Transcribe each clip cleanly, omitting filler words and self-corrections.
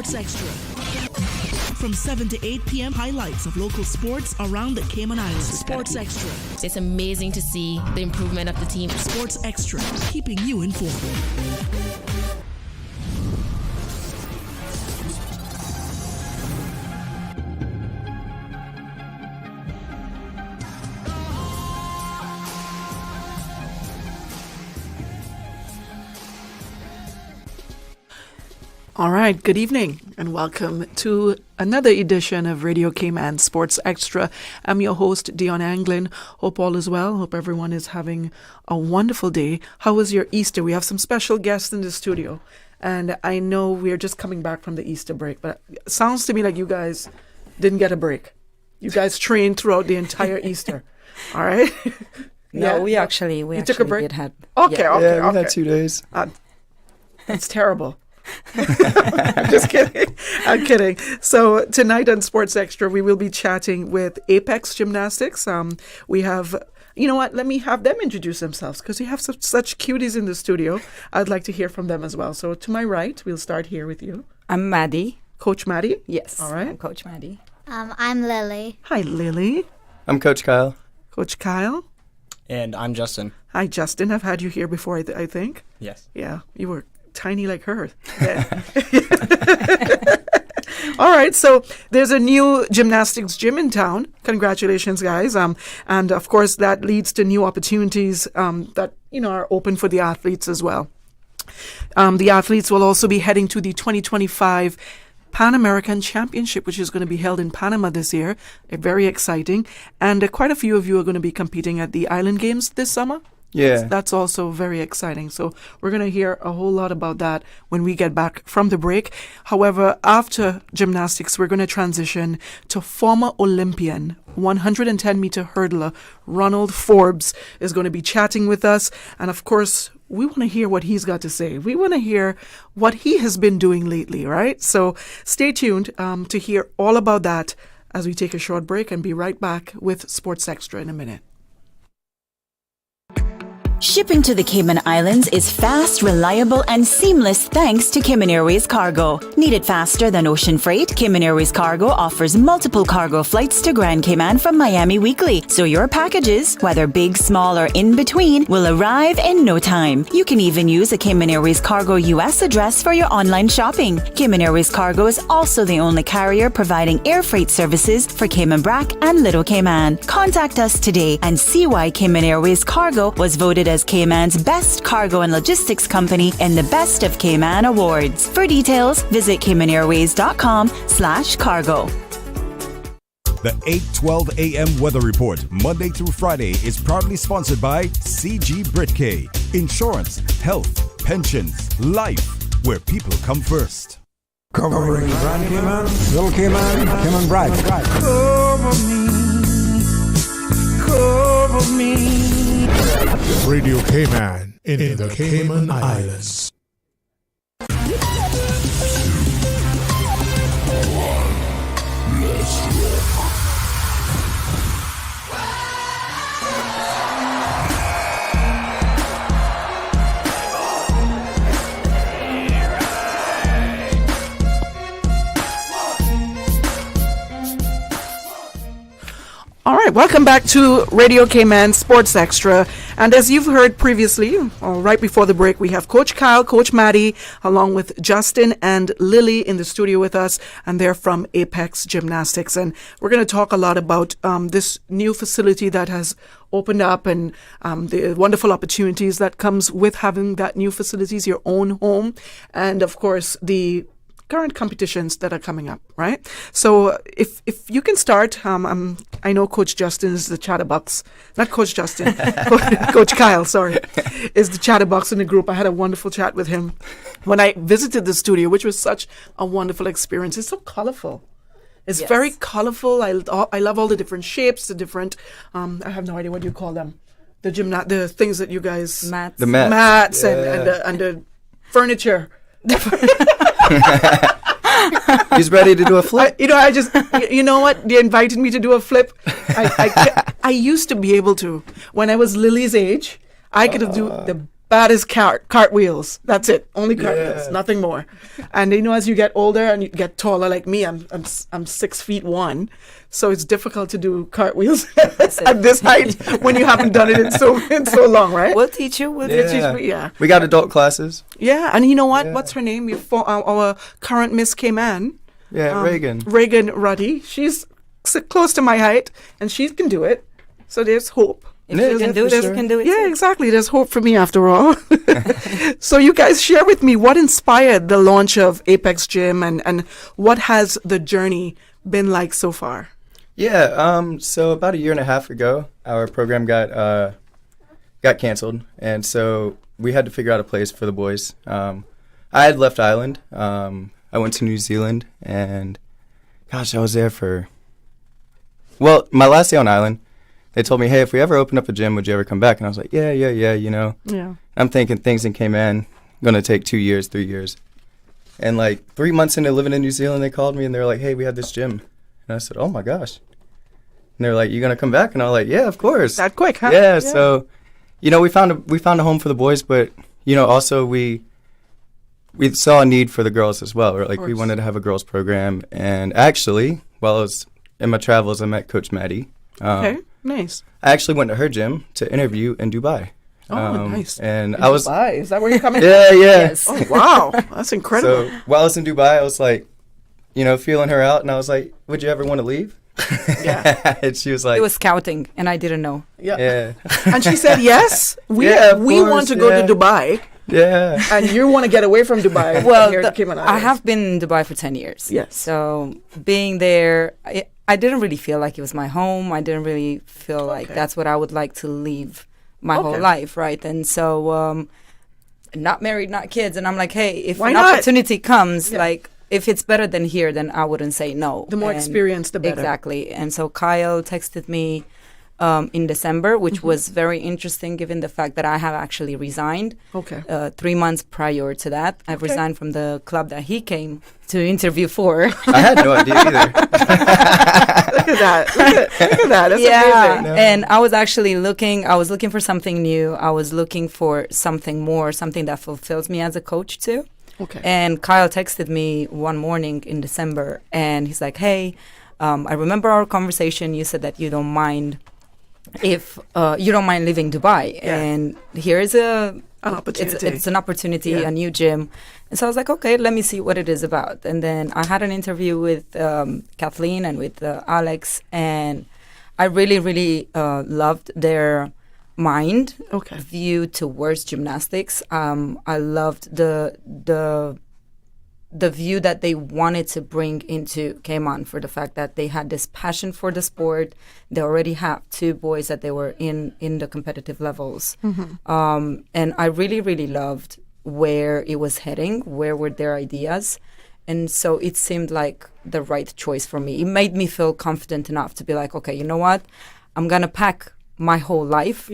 Sports Extra. From 7 to 8 p.m., highlights of local sports around the Cayman Islands. Sports Extra. It's amazing to see the improvement of the team. Sports Extra, keeping you informed. All right, good evening and welcome to another edition of Radio Cayman Sports Extra. I'm your host, Dionne Anglin. Hope all is well. Hope everyone is having a wonderful day. How was your Easter? We have some special guests in the studio, and I know we're just coming back from the Easter break, but it sounds to me like you guys didn't get a break. You guys trained throughout the entire East. All right? No, we actually took a break? did have. Okay. We had 2 days. That's terrible. I'm just kidding. I'm kidding. So tonight on Sports Extra, we will be chatting with Apex Gymnastics. We have, you know what? Let me have them introduce themselves because we have such cuties in the studio. I'd like to hear from them as well. So to my right, we'll start here with you. I'm Maddie. Coach Maddie? Yes. All right. I'm Coach Maddie. I'm Lily. Hi, Lily. I'm Coach Kyle. Coach Kyle. And I'm Justin. Hi, Justin. I've had you here before, I think. Yes. Yeah, you were tiny like her. Yeah. All right, so there's a new gymnastics gym in town. Congratulations, guys. And of course, that leads to new opportunities that are open for the athletes as well. The athletes will also be heading to the 2025 Pan American Championship, which is going to be held in Panama this year. Very exciting. And quite a few of you are going to be competing at the Island Games this summer. Yeah. That's also very exciting. So we're going to hear a whole lot about that when we get back from the break. However, after gymnastics, we're going to transition to former Olympian 110-meter hurdler Ronald Forbes is going to be chatting with us. And of course, we want to hear what he's got to say. We want to hear what he has been doing lately, right? So stay tuned to hear all about that as we take a short break and be right back with Sports Extra in a minute. Shipping to the Cayman Islands is fast, reliable, and seamless thanks to Cayman Airways Cargo. Need it faster than ocean freight? Cayman Airways Cargo offers multiple cargo flights to Grand Cayman from Miami weekly, so your packages, whether big, small, or in between, will arrive in no time. You can even use a Cayman Airways Cargo US address for your online shopping. Cayman Airways Cargo is also the only carrier providing air freight services for Cayman Brac and Little Cayman. Contact us today and see why Cayman Airways Cargo was voted as Cayman's best cargo and logistics company in the Best of Cayman Awards. For details, visit caymanairways.com/cargo. The 8:12 a.m. weather report, Monday through Friday, is proudly sponsored by CG Britke. Insurance, health, pensions, life, where people come first. Covering Grand Cayman, Little Cayman, Cayman Brac. Cover me. Radio Cayman in the Cayman Islands. All right, welcome back to Radio Cayman Sports Extra. And as you've heard previously, right before the break, we have Coach Kyle, Coach Maddie, along with Justin and Lily in the studio with us, and they're from Apex Gymnastics. And we're going to talk a lot about this new facility that has opened up and the wonderful opportunities that comes with having that new facilities, your own home, and of course the current competitions that are coming up, right? So if you can start, I know Coach Justin is the chatterbox, not Coach Justin, Coach Kyle, sorry, is the chatterbox in the group. I had a wonderful chat with him when I visited the studio, which was such a wonderful experience. It's so colorful. It's very colorful. I love all the different shapes, the different, I have no idea what you call them. The things that you guys... Mats. The mats. And the furniture. He's ready to do a flip. You know what? They invited me to do a flip. I used to be able to. When I was Lily's age, I could have do the That is cartwheels. That's it. Only cartwheels, nothing more. And as you get older and you get taller, like me, I'm 6'1", so it's difficult to do cartwheels at this height when you haven't done it in so long, right? We'll teach you. We'll teach you. Yeah. We got adult classes. Yeah, and you know what? What's her name? Our current Miss Cayman. Yeah, Reagan. Reagan Ruddy. She's close to my height, and she can do it. So there's hope. If you can do it, you can do it. Yeah, too. exactly. There's hope for me after all. So you guys share with me what inspired the launch of Apex Gym and what has the journey been like so far? Yeah, so about a year and a half ago, our program got canceled, and so we had to figure out a place for the boys. I had left Ireland. I went to New Zealand, and gosh, I was there well, my last day on Island. They told me, hey, if we ever open up a gym, would you ever come back? And I was like, yeah, Yeah. I'm thinking things in Cayman going to take 2 years, 3 years. And like 3 months into living in New Zealand, they called me and they were like, hey, we have this gym. And I said, oh my gosh. And they were like, you going to come back? And I was like, yeah, of course. That quick, huh? Yeah, so, we found a home for the boys, but, also we saw a need for the girls as well. Like we wanted to have a girls program. And actually, while I was in my travels, I met Coach Maddie. Okay. Nice. I actually went to her gym to interview in Dubai. Oh, nice. And in I was Dubai. Is that where you're coming Yeah. from? Yes. Oh, wow. That's incredible. So while I was in Dubai, I was like, feeling her out, and I was like, would you ever want to leave? Yeah. And she was like, It was scouting, and I didn't know. yeah. And she said, yes, we want to go to Dubai. Yeah. And you want to get away from Dubai. Well, here to Cayman I Islands. have been in Dubai for 10 years. Yes. So being there, I didn't really feel like it was my home. I didn't really feel like that's what I would like to leave my whole life, right? And so not married, not kids. And I'm like, hey, if Why an not? opportunity comes, like if it's better than here, then I wouldn't say no. The more experience, the better. Exactly. And so Kyle texted me in December, which was very interesting given the fact that I have actually resigned. Okay. 3 months prior to that, I've resigned from the club that he came to interview for. I had no idea either. Look at that. Look at that. That's amazing. No. And I was actually I was looking for something new. I was looking for something more, something that fulfills me as a coach too. Okay. And Kyle texted me one morning in December, and he's like, hey, I remember our conversation. You said that you don't mind if you don't mind leaving Dubai, and here is an opportunity. It's an opportunity, a new gym. And so I was like, okay, let me see what it is about. And then I had an interview with Kathleen and with Alex, and I really, really loved their view towards gymnastics. I loved the view that they wanted to bring into Cayman for the fact that they had this passion for the sport. They already have 2 boys that they were in the competitive levels. Mm-hmm. And I really, really loved where it was heading, where were their ideas. And so it seemed like the right choice for me. It made me feel confident enough to be like, okay, you know what? I'm going to pack my whole life,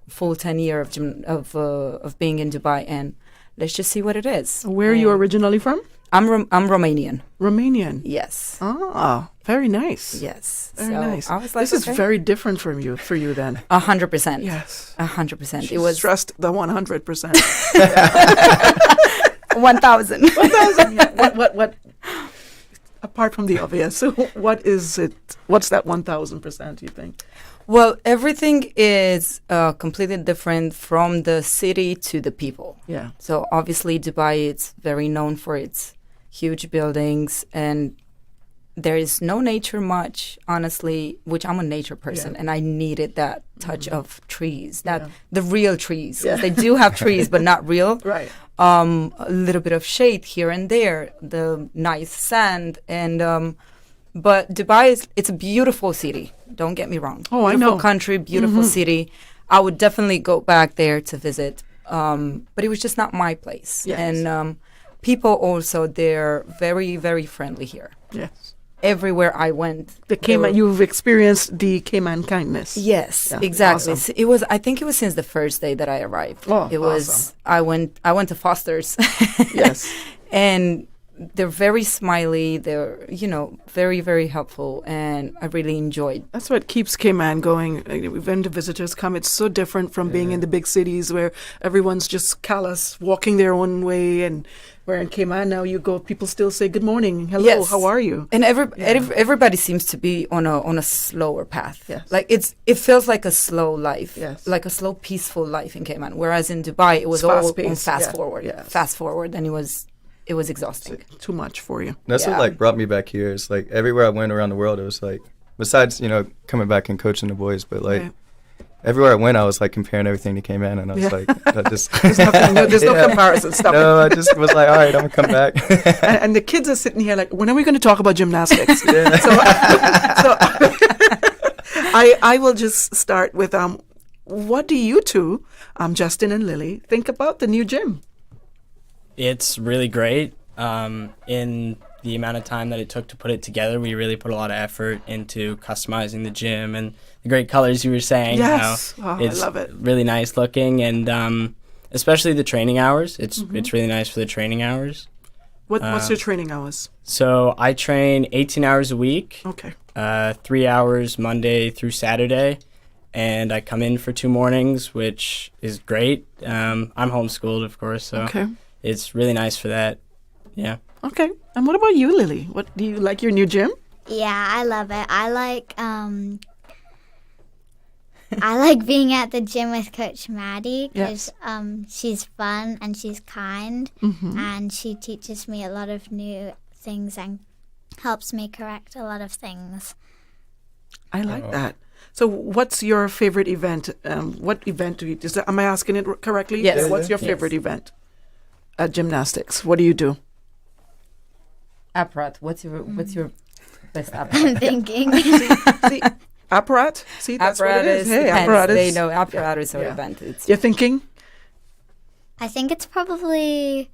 full 10 year of being in Dubai, and let's just see what it is. Where are you originally from? I'm Romanian. Romanian? Yes. Ah, very nice. Yes. Very so nice. I was like, this is very different for you then. 100%. Yes. 100%. It was stressed the 100%. 1,000. 1,000. Yeah. What? Apart from the obvious, what is it? What's that 1,000%? You think? Well, everything is completely different from the city to the people. Yeah. So obviously Dubai, it's very known for its huge buildings, and there is no nature much, honestly, which I'm a nature person, and I needed that touch of trees, the real trees. Yeah. They do have trees, but not real. Right. A little bit of shade here and there, the nice sand, and but Dubai it's a beautiful city. Don't get me wrong. Oh, I know. Beautiful country, beautiful city. I would definitely go back there to visit, but it was just not my place. Yes. And people also, they're very, very friendly here. Yes. Everywhere I went, you've experienced the Cayman kindness. Yes, Yeah, exactly. awesome. It was. I think it was since the first day that I arrived. Oh, it was. awesome. I went to Foster's. Yes. And they're very smiley. They're, very, very helpful, and I really enjoyed. That's what keeps Cayman going. When the visitors come, it's so different from being in the big cities where everyone's just callous, walking their own way. And where in Cayman now you go, people still say good morning, hello, Yes. how are you? And everybody seems to be on a slower path. Yes. Like it feels like a slow life. Yes. Like a slow, peaceful life in Cayman. Whereas in Dubai, it was It's all on fast-paced, fast yeah. forward. Yes. Fast forward, and it was exhausting. Too much for you. That's what like brought me back here. It's like everywhere I went around the world, it was like, besides coming back and coaching the boys, but like everywhere I went, I was like comparing everything to Cayman, and I was like, that just There's no comparison. Stop it. no, I just was like, all right, I'm gonna come back. And the kids are sitting here like, when are we going to talk about gymnastics? So I will just start with what do you two, Justin and Lily, think about the new gym? It's really great. In the amount of time that it took to put it together, we really put a lot of effort into customizing the gym and the great colors you were saying. Yes. How I love it. Really nice looking, and especially the training hours. It's really nice for the training hours. What's your training hours? So I train 18 hours a week. Okay. 3 hours Monday through Saturday, and I come in for 2 mornings, which is great. I'm homeschooled, of course, so it's really nice for that. Yeah. Okay. And what about you, Lily? What do you like your new gym? Yeah, I love it. I like being at the gym with Coach Maddie because she's fun and she's kind, and she teaches me a lot of new things and helps me correct a lot of things. I like that. So what's your favorite event? What event do you do? Am I asking it correctly? Yes. Yeah, what's your favorite event at gymnastics? What do you do? Apparat. What's your best apparat? I'm thinking. See, apparat? See, that's what it is. Hey, apparatus. They know apparatus or event. You're thinking? I think it's probably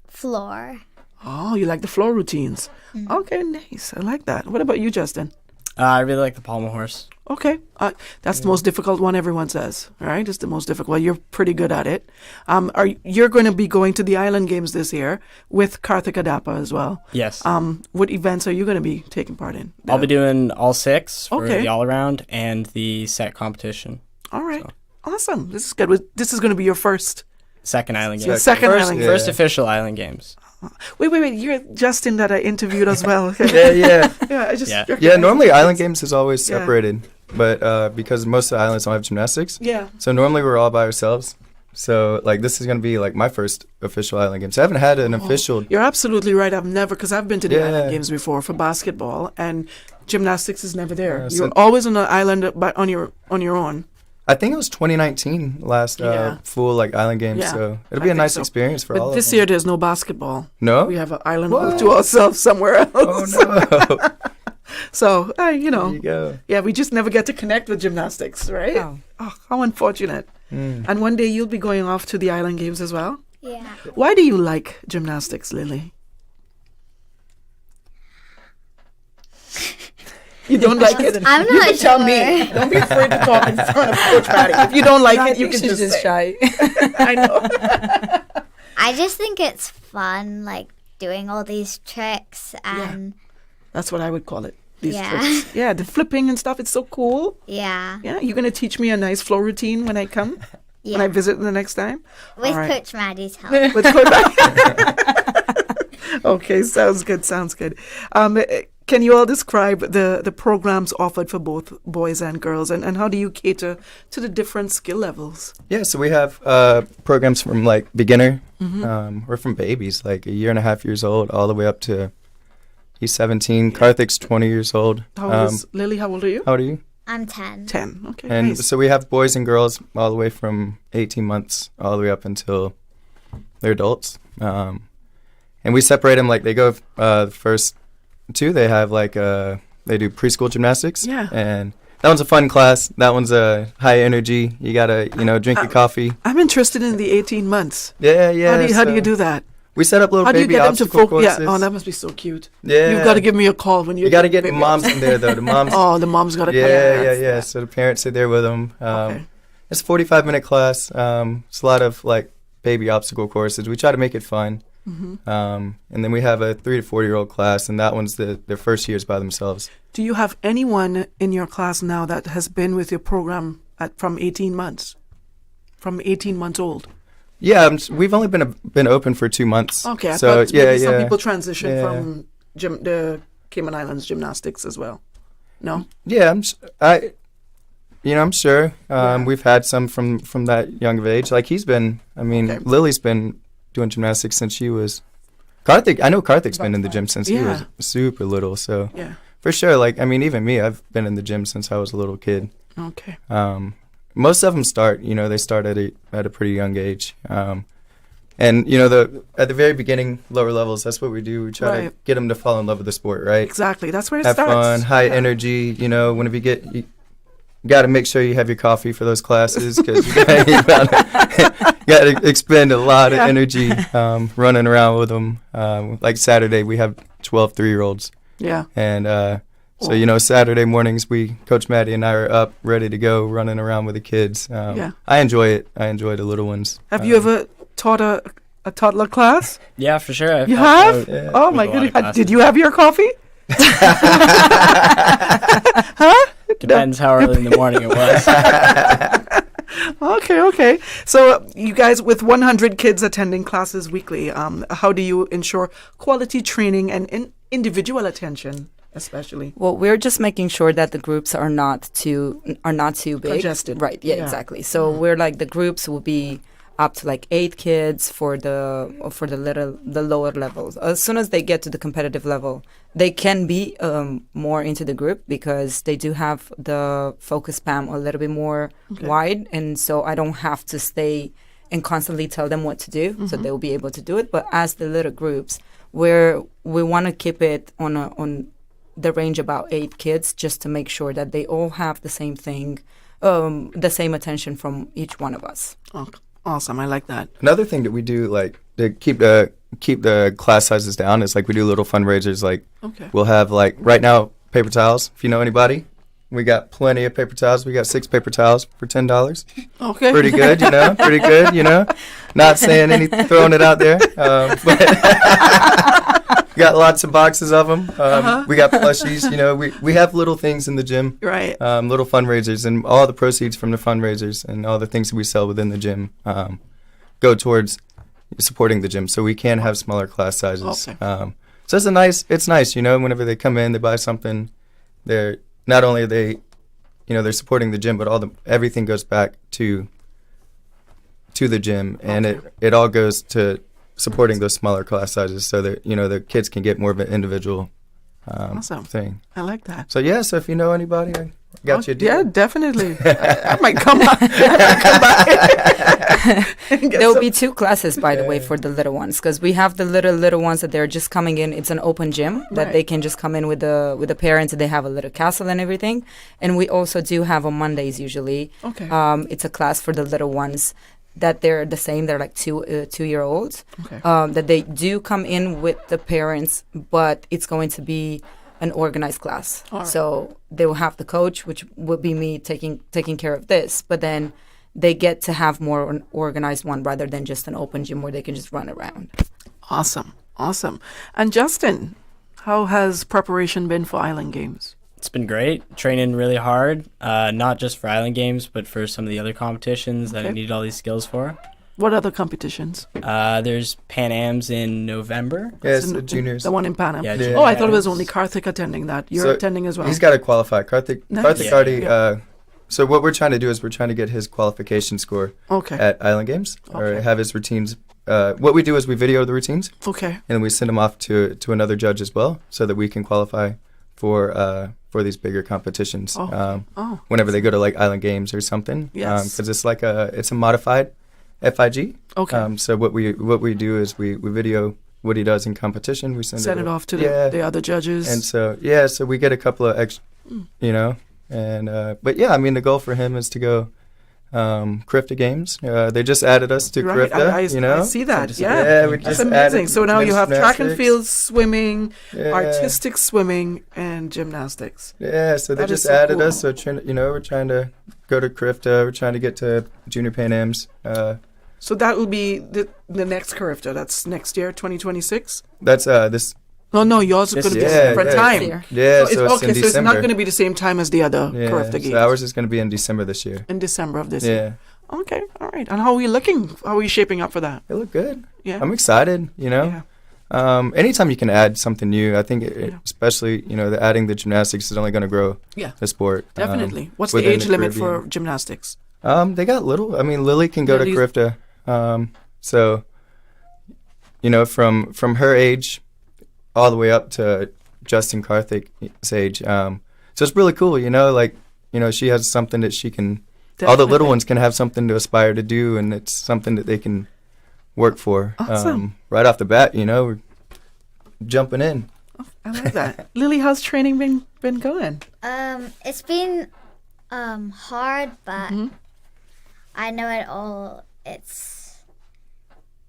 floor. Oh, you like the floor routines. Okay, nice. I like that. What about you, Justin? I really like the pommel horse. Okay. That's the most difficult one, everyone says, right? It's the most difficult. You're pretty good at it. You're going to be going to the Island Games this year with Karthik Adapa as well. Yes. What events are you going to be taking part in? I'll be doing all 6 for Okay. the all-around and the set competition. All right. Awesome. This is good. This is going to be your first. Second Island Games. Second Island Games. First official Island Games. Wait. You're Justin that I interviewed as well. yeah. I just. Yeah, normally Island Games is always separated, but because most of the islands don't have gymnastics, so normally we're all by ourselves. So like this is gonna be like my first official Island Games. I haven't had an official. You're absolutely right. Because I've been to the Island Games before for basketball, and gymnastics is never there. so You're always on an island on your own. I think it was 2019 last full like Island Games, Yeah, so it'll be a nice experience for all of But us. this year there's no basketball. No? We have an island all to ourselves somewhere else. Oh no! So There you go. yeah, we just never get to connect with gymnastics, right? Oh. How unfortunate. And one day you'll be going off to the Island Games as well. Yeah. Why do you like gymnastics, Lily? You don't like it? I'm You not can tell sure. me. Don't be afraid to talk in front of Coach Patty. If you don't like it, you can She's just say. shy. I know. I just think it's fun, like doing all these tricks and That's what I would call it. These Yeah. tricks. Yeah, the flipping and stuff. It's so cool. yeah. Yeah, you're going to teach me a nice flow routine when I come? When I visit the next time? With All right. Coach Maddie's help. With Coach Okay, sounds good. Can you all describe the programs offered for both boys and girls, and how do you cater to the different skill levels? Yeah, so we have programs from like beginner, or from babies, like 1.5 years old, all the way up to he's 17. Karthik's 20 years old. How old is Lily? How old are you? How old are you? I'm 10. 10. Okay, And nice. so we have boys and girls all the way from 18 months all the way up until they're adults. And we separate them, like they go the first 2, they have like they do preschool gymnastics. Yeah. And that one's a fun class. That one's a high energy. You gotta, drink your coffee. I'm interested in the 18 months. Yeah. How do you do that? We set up little How do you baby get them to obstacle focus? courses. Yeah. Oh, that must be so cute. Yeah. You've got to give me a call when You got to get the moms in there though. The moms. Oh, the mom's got to come. Yeah. So the parents sit there with them. Okay. It's a 45-minute class. It's a lot of like baby obstacle courses. We try to make it fun. And then we have a 3 to 4-year-old class, and that one's their first years by themselves. Do you have anyone in your class now that has been with your program from 18 months? From 18 months old? Yeah, we've only been open for 2 months. Okay, I so thought maybe some people transition from the Cayman Islands gymnastics as well. No? Yeah, I'm sure. We've had some from that young of age. Like Lily's been doing gymnastics since she was. I know Karthik's been in the gym since he was super little. So for sure, even me, I've been in the gym since I was a little kid. Okay. Most of them start at a pretty young age. And at the very beginning, lower levels, that's what we do. We try to get them to fall in love with the sport, right? Exactly. That's where it have starts. Have fun, high energy. Whenever you got to make sure you have your coffee for those classes because you got to expend a lot of energy running around with them. Like Saturday, we have 12 3-year-olds. Yeah. And so, Saturday mornings, Coach Maddie and I are up, ready to go, running around with the kids. I enjoy it. I enjoy the little ones. Have you ever taught a toddler class? Yeah, for sure. You have? Oh, my goodness. Did you have your coffee? Huh? Depends how early in the morning it was. Okay. So you guys, with 100 kids attending classes weekly, how do you ensure quality training and individual attention, especially? Well, we're just making sure that the groups are not too big. Congested. Right. Yeah, exactly. So we're the groups will be up to 8 kids for the lower levels. As soon as they get to the competitive level, they can be more into the group because they do have the focus span a little bit more wide, and so I don't have to stay and constantly tell them what to do, so they'll be able to do it. But as the little groups, we want to keep it on the range about 8 kids, just to make sure that they all have the same thing, the same attention from each one of us. Okay. Awesome, I like that. Another thing that we do, to keep the class sizes down, is we do little fundraisers. We'll have right now paper towels. If you know anybody, we got plenty of paper towels. We got 6 paper towels for $10. Okay, pretty good, Pretty good, Not saying anything, throwing it out there, but. Got lots of boxes of them. We got plushies. We have little things in the gym. Right. Little fundraisers, and all the proceeds from the fundraisers and all the things that we sell within the gym go towards supporting the gym, so we can have smaller class sizes. Okay. So it's nice. Whenever they come in, they buy something. They're not only are they, they're supporting the gym, but everything goes back to the gym, and it all goes to supporting those smaller class sizes, so that the kids can get more of an individual awesome thing. I like that. So if you know anybody, I got you a deal. Yeah, definitely. I might come by. There'll be 2 classes, by the way, for the little ones, because we have the little ones that they're just coming in. It's an open gym that they can just come in with the parents, and they have a little castle and everything. And we also do have on Mondays usually. Okay. It's a class for the little ones that they're the same. They're 2-year-olds. Okay. That they do come in with the parents, but it's going to be an organized class. Right. So they will have the coach, which would be me taking care of this, but then they get to have more an organized one rather than just an open gym where they can just run around. Awesome. And Justin, how has preparation been for Island Games? It's been great. Training really hard, not just for Island Games, but for some of the other competitions that I needed all these skills for. What other competitions? There's Pan Ams in November. Yeah, it's the juniors. The one in Pan Am. Yeah, I thought it was only Karthik attending that. You're attending as well. He's got to qualify. Karthik already. Yeah. So what we're trying to do is we're trying to get his qualification score at Island Games, or have his routines. What we do is we video the routines. Okay. And we send them off to another judge as well, so that we can qualify for these bigger competitions. Whenever they go to Island Games or something. Yes. Because it's a modified FIG. Okay. So what we do is we video what he does in competition. We send it off to the other judges. And so we get a couple of extra, and but the goal for him is to go CRIFTA Games. They just added us to CRIFTA. I see that. So we That's just amazing. So now you have track and gymnastics. field, swimming, artistic swimming, and gymnastics. Yeah, so they just added us. So we're trying to go to CRIFTA. We're trying to get to Junior Pan Ams. So that will be the next Carifta. That's next year, 2026? That's this. Oh, no, yours is going to be a different time. Yeah, so it's in December. So it's not going to be the same time as the other Carifta games. So ours is going to be in December this year. In December of this year. Okay, all right. And how are we looking? How are we shaping up for that? It look good. Yeah. I'm excited, you know. Yeah. Anytime you can add something new, I think especially, you know, adding the gymnastics is only going to grow the sport. Definitely. What's the age limit for gymnastics? They got little. I mean, Lily can go to Carifta. So, you know, from her age all the way up to Justin Karthik's age. So it's really cool, you know, like, you know, she has something that she can, all the little ones can have something to aspire to do, and it's something that they can work for. Awesome. Right off the bat, you know, we're jumping in. Oh, I like that. Lily, how's training been going? It's been hard, but I know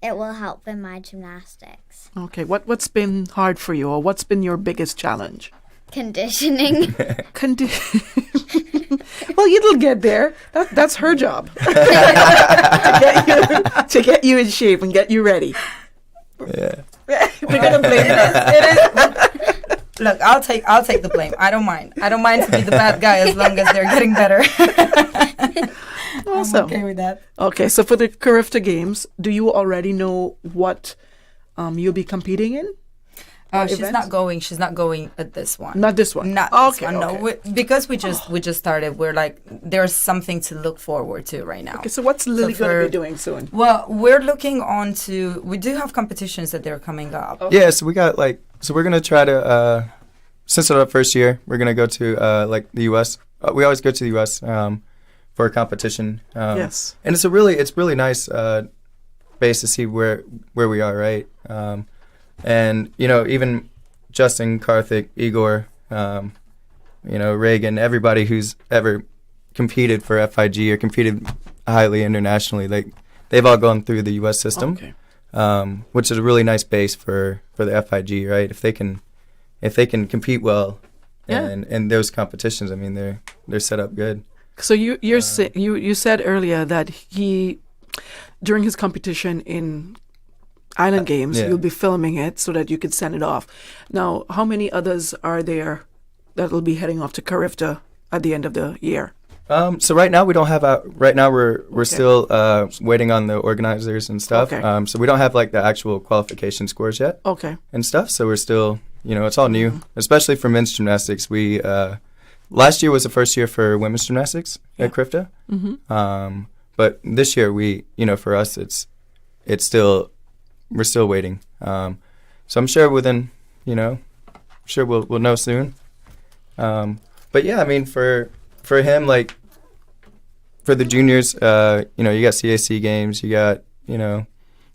it will help in my gymnastics. Okay, what's been hard for you, or what's been your biggest challenge? Conditioning. Well, it'll get there. That's her job. to get you in shape and get you ready. Yeah. We're gonna blame it. Look, I'll take the blame. I don't mind. I don't mind to be the bad guy as long as they're getting better. Awesome. I'm okay with that. Okay, so for the Carifta Games, do you already know what you'll be competing in? She's not going at this one. Not this one. Not this one. No, because we just started. We're like, there's something to look forward to right now. Okay, so what's Lily going to be doing soon? Well, we're looking on to. We do have competitions that they're coming up. Okay. Yeah, so we got we're gonna try to. Since it's our first year, we're gonna go to the U.S. We always go to the U.S. For a competition. Yes. And it's really nice base to see where we are, right? And, you know, even Justin, Karthik, Igor, you know, Reagan, everybody who's ever competed for FIG or competed highly internationally, they've all gone through the U.S. system, which is a really nice base for the FIG, right? If they can compete well in those competitions, I mean, they're set up good. So you said earlier that he, during his competition in Island Games, you'll be filming it so that you could send it off. Now, how many others are there that will be heading off to Carifta at the end of the year? So right now we don't have right now we're still waiting on the organizers and stuff. Okay. So we don't have the actual qualification scores yet. Okay. And stuff. So we're still, you know, it's all new, especially for men's gymnastics. We last year was the first year for women's gymnastics at Carifta. But this year for us it's still. We're still waiting. So I'm sure within, you know, we'll know soon. But yeah, I mean, for him, for the juniors, you know, you got CAC games, you got, you know,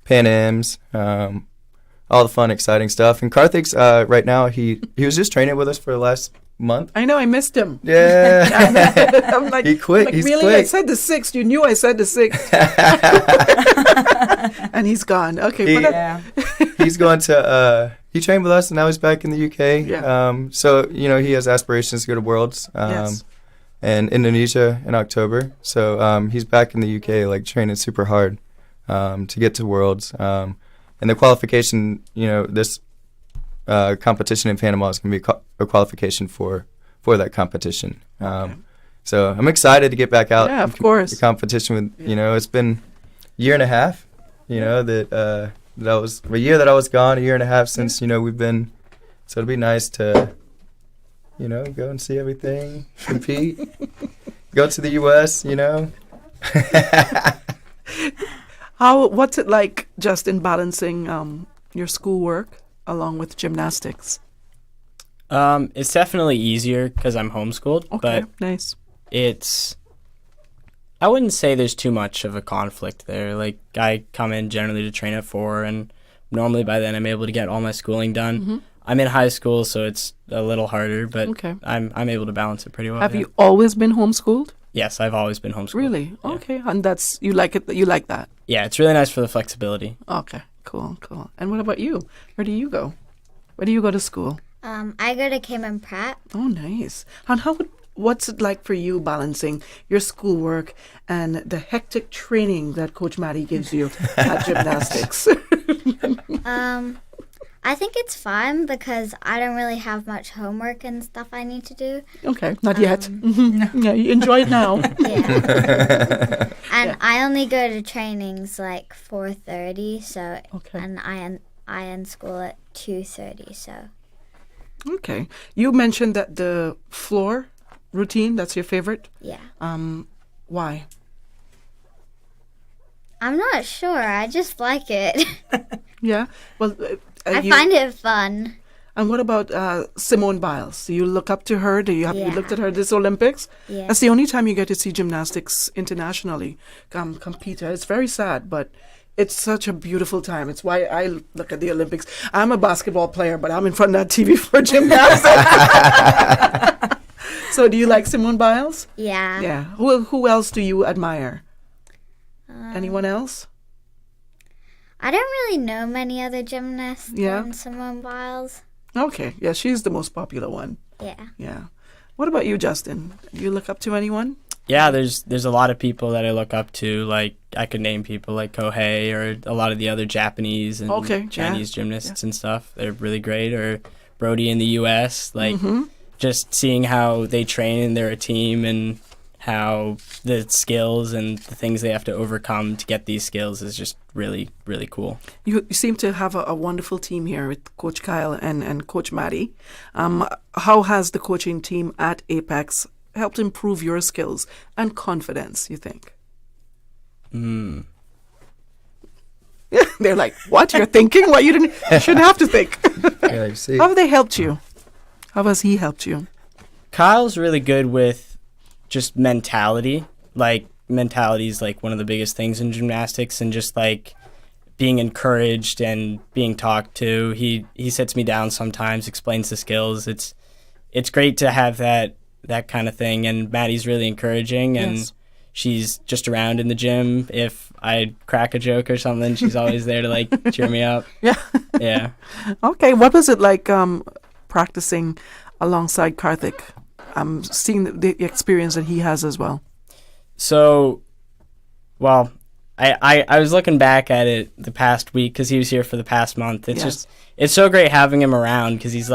Pan Ams, all the fun, exciting stuff. And Karthik's right now, he was just training with us for the last month. I know, I missed him. Yeah. I'm like, he quit. He's really? quick. I said the 6th. You knew I said the 6th. And he's gone. Okay. He's going to, he trained with us and now he's back in the UK. Yeah. So, you know, he has aspirations to go to Worlds and Indonesia in October. So he's back in the UK, training super hard to get to Worlds. And the qualification, you know, this competition in Panama is going to be a qualification for that competition. So I'm excited to get back out. Yeah, of course. The competition with, you know, it's been a year and a half, you know, that was a year that I was gone, a year and a half since, you know, we've been, so it'll be nice to, you know, go and see everything, compete, go to the U.S., you know. What's it like, Justin, balancing your schoolwork along with gymnastics? It's definitely easier because I'm homeschooled. Okay, but nice. I wouldn't say there's too much of a conflict there. I come in generally to train at 4, and normally by then I'm able to get all my schooling done. Mm-hmm. I'm in high school, so it's a little harder, but I'm able to balance it pretty well. Have you always been homeschooled? Yes, I've always been homeschooled. Really? Yeah. Okay, and you like it. You like that? Yeah, it's really nice for the flexibility. Okay, cool. And what about you? Where do you go? Where do you go to school? I go to Cayman Pratt. Oh, nice. And what's it like for you balancing your schoolwork and the hectic training that Coach Maddie gives you at gymnastics? I think it's fun because I don't really have much homework and stuff I need to do. Okay, not yet. Yeah, you enjoy it now. Yeah. And I only go to trainings like 4:30, so and I end school at 2:30, so. Okay. You mentioned that the floor routine, that's your favorite? Yeah. Why? I'm not sure. I just like it. Yeah. Well, I find it fun. And what about Simone Biles? Do you look up to her? You looked at her this Olympics? Yeah. That's the only time you get to see gymnastics internationally compete. It's very sad, but it's such a beautiful time. It's why I look at the Olympics. I'm a basketball player, but I'm in front of that TV for gymnastics. So do you like Simone Biles? Yeah. Yeah. Who else do you admire? Anyone else? I don't really know many other gymnasts than Simone Biles. Okay. Yeah, she's the most popular one. Yeah. Yeah. What about you, Justin? Do you look up to anyone? Yeah, there's a lot of people that I look up to. Like, I could name people like Kohei or a lot of the other Japanese and Chinese gymnasts and stuff. They're really great. Or Brody in the U.S. Like, just seeing how they train and they're a team and how the skills and the things they have to overcome to get these skills is just really, really cool. You seem to have a wonderful team here with Coach Kyle and Coach Maddie. How has the coaching team at Apex helped improve your skills and confidence, you think? Yeah, they're like, what? You're thinking? What? You shouldn't have to think. Yeah, you see. How have they helped you? How has he helped you? Kyle's really good with just mentality. Like, mentality is like one of the biggest things in gymnastics, and just like being encouraged and being talked to. He sits me down sometimes, explains the skills. It's great to have that kind of thing, and Maddie's really encouraging, and she's just around in the gym. If I crack a joke or something, she's always there to like cheer me up. Yeah. Okay, what was it like practicing alongside Karthik? Seeing the experience that he has as well. So, well, I was looking back at it the past week because he was here for the past month. It's so great having him around because he's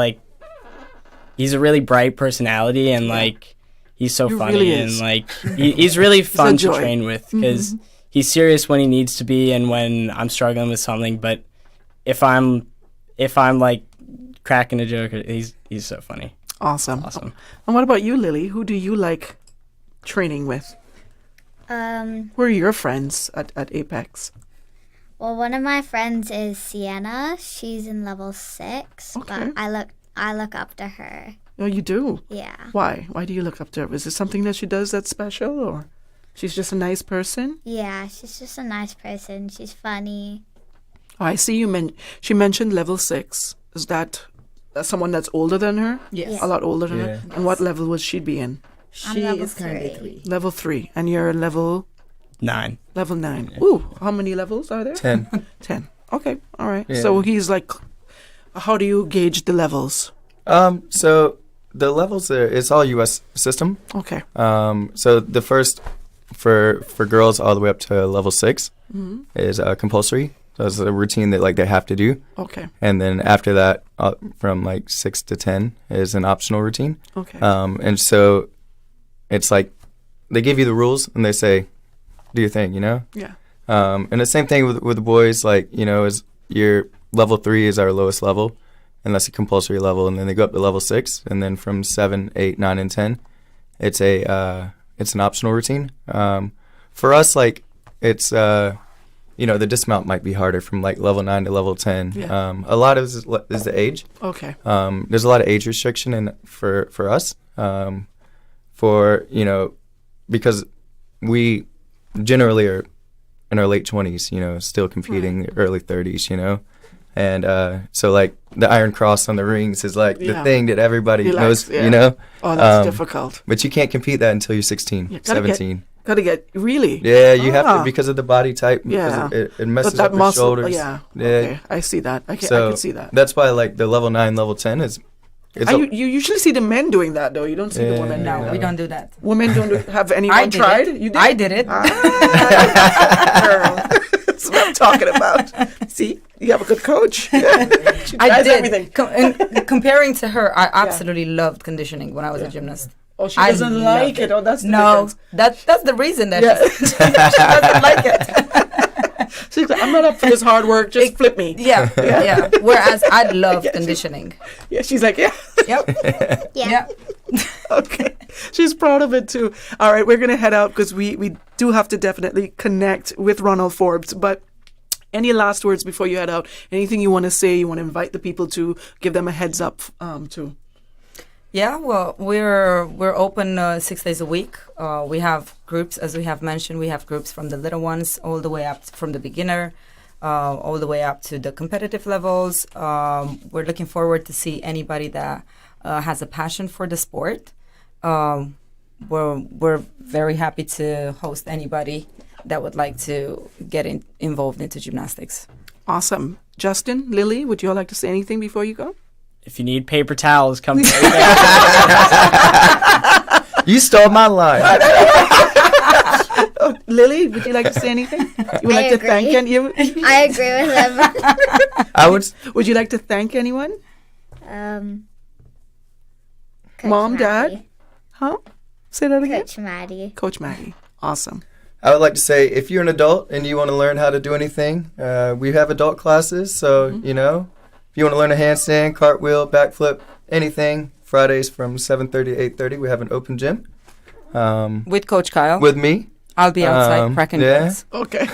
a really bright personality, and like he's so funny, really and like he's really fun to train with because he's serious when he needs to be and when I'm struggling with something. But if I'm like cracking a joke, he's so funny. Awesome. And what about you, Lily? Who do you like training with? Who are your friends at Apex? Well, one of my friends is Sienna. She's in level 6, but I look up to her. Oh, you do? Yeah. Why? Why do you look up to her? Is there something that she does that's special, or she's just a nice person? Yeah, she's just a nice person. She's funny. Oh, I see she mentioned level 6. Is that someone that's older than her? Yes. A lot older than her? And what level would she be in? She is currently 3. Level 3. And you're level? 9. Level 9. Yeah. Ooh, how many levels are there? 10. 10. Okay, all right. Yeah. So he's like, how do you gauge the levels? So the levels it's all U.S. system. Okay. So the first for girls all the way up to level 6 is compulsory. So it's a routine that like they have to do. Okay. And then after that, from like 6 to 10 is an optional routine. Okay. And so it's like they give you the rules and they say, do your thing, you know? Yeah. And the same thing with the boys, like, you know, is your level 3 is our lowest level, and that's a compulsory level. And then they go up to level 6, and then from 7, 8, 9, and 10, it's an optional routine. For us, like, it's you know, the dismount might be harder from like level 9 to level 10. Yeah. A lot of it is the age. Okay. There's a lot of age restriction for us. For, you know, because we generally are in our late 20s, you know, still competing, early 30s, you know. And so like the Iron Cross on the rings is like the thing that everybody knows, you know. Oh, that's difficult. But you can't compete that until you're 16, 17. Gotta get, really? Yeah, you have to because of the body type. Yeah. It messes up your shoulders. Yeah. Okay. I see that. I can see that. That's why like the level 9, level 10 is You usually see the men doing that, though. You don't see the women. No, we don't do that. Women don't have anyone tried? You did? I did it. Girl. That's what I'm talking about. See, you have a good coach. She I did. Everything. Comparing to her, I absolutely loved conditioning when I was a gymnast. Oh, she doesn't like it. Oh, that's the difference. That's the reason that she doesn't like it. She's like, I'm not up for this hard work. Just flip me. Yeah. Whereas I love conditioning. She's like, yeah. Yep. Yeah. Okay. She's proud of it too. All right, we're gonna head out because we do have to definitely connect with Ronald Forbes. But any last words before you head out? Anything you want to say? You want to invite the people to give them a heads up to? Yeah, well, we're open 6 days a week. We have groups, as we have mentioned. We have groups from the little ones all the way up from the beginner, all the way up to the competitive levels. We're looking forward to see anybody that has a passion for the sport. We're very happy to host anybody that would like to get involved into gymnastics. Awesome. Justin, Lily, would you all like to say anything before you go? If you need paper towels, come. You stole my line. Lily, would you like to say anything? You would like to thank anyone? I agree with him. Would you like to thank anyone? Mom, Dad? Huh? Say that again. Coach Maddie. Awesome. I would like to say, if you're an adult and you want to learn how to do anything, we have adult classes. So, if you want to learn a handstand, cartwheel, backflip, anything, Fridays from 7:30 to 8:30, we have an open gym. With Coach Kyle. With me. I'll be outside cracking jokes. Okay.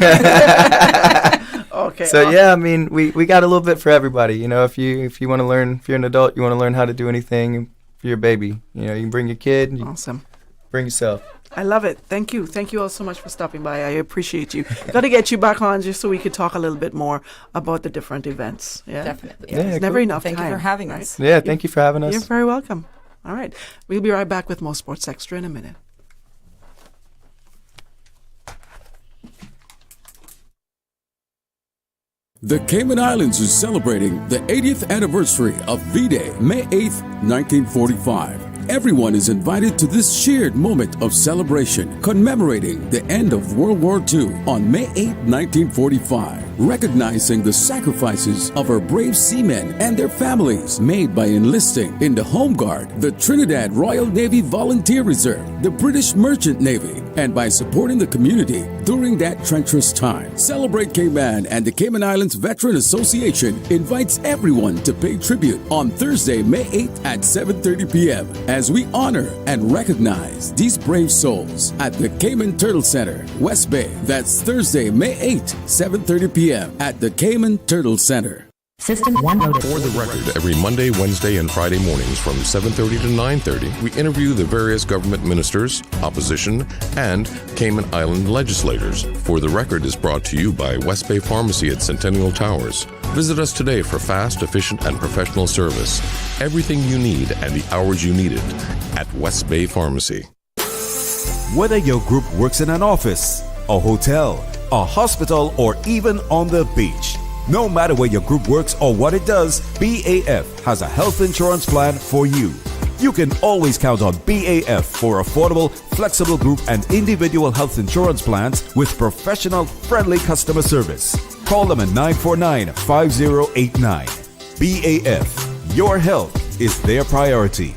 Okay. So, I mean, we got a little bit for everybody. If you want to learn, if you're an adult, you want to learn how to do anything for your baby. You can bring your kid. Awesome. Bring yourself. I love it. Thank you. Thank you all so much for stopping by. I appreciate you. Got to get you back on just so we could talk a little bit more about the different events. Yeah, definitely. There's never enough time. Thank you for having us. Yeah, thank you for having us. You're very welcome. All right. We'll be right back with more Sports Extra in a minute. The Cayman Islands is celebrating the 80th anniversary of V-Day, May 8th, 1945. Everyone is invited to this shared moment of celebration commemorating the end of World War II on May 8, 1945, recognizing the sacrifices of our brave seamen and their families made by enlisting in the Home Guard, the Trinidad Royal Navy Volunteer Reserve, the British Merchant Navy, and by supporting the community during that treacherous time. Celebrate Cayman and the Cayman Islands Veteran Association invites everyone to pay tribute on Thursday, May 8th at 7:30 p.m. as we honor and recognize these brave souls at the Cayman Turtle Center, West Bay. That's Thursday, May 8th, 7:30 p.m. at the Cayman Turtle Center. System 1 loaded. For the record, every Monday, Wednesday, and Friday mornings from 7:30 to 9:30, we interview the various government ministers, opposition, and Cayman Island legislators. For the Record is brought to you by West Bay Pharmacy at Centennial Towers. Visit us today for fast, efficient, and professional service. Everything you need and the hours you need it at West Bay Pharmacy. Whether your group works in an office, a hotel, a hospital, or even on the beach, no matter where your group works or what it does, BAF has a health insurance plan for you. You can always count on BAF for affordable, flexible group and individual health insurance plans with professional, friendly customer service. Call them at 949-5089. BAF, your health is their priority.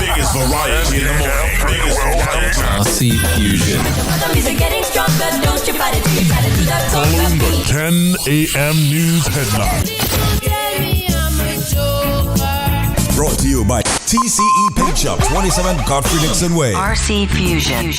Biggest variety in the morning. RC Fusion. Following the 10 a.m. news headline. Brought to you by TCE Paint Shop, 27 Godfrey Nixon Way. RC Fusion.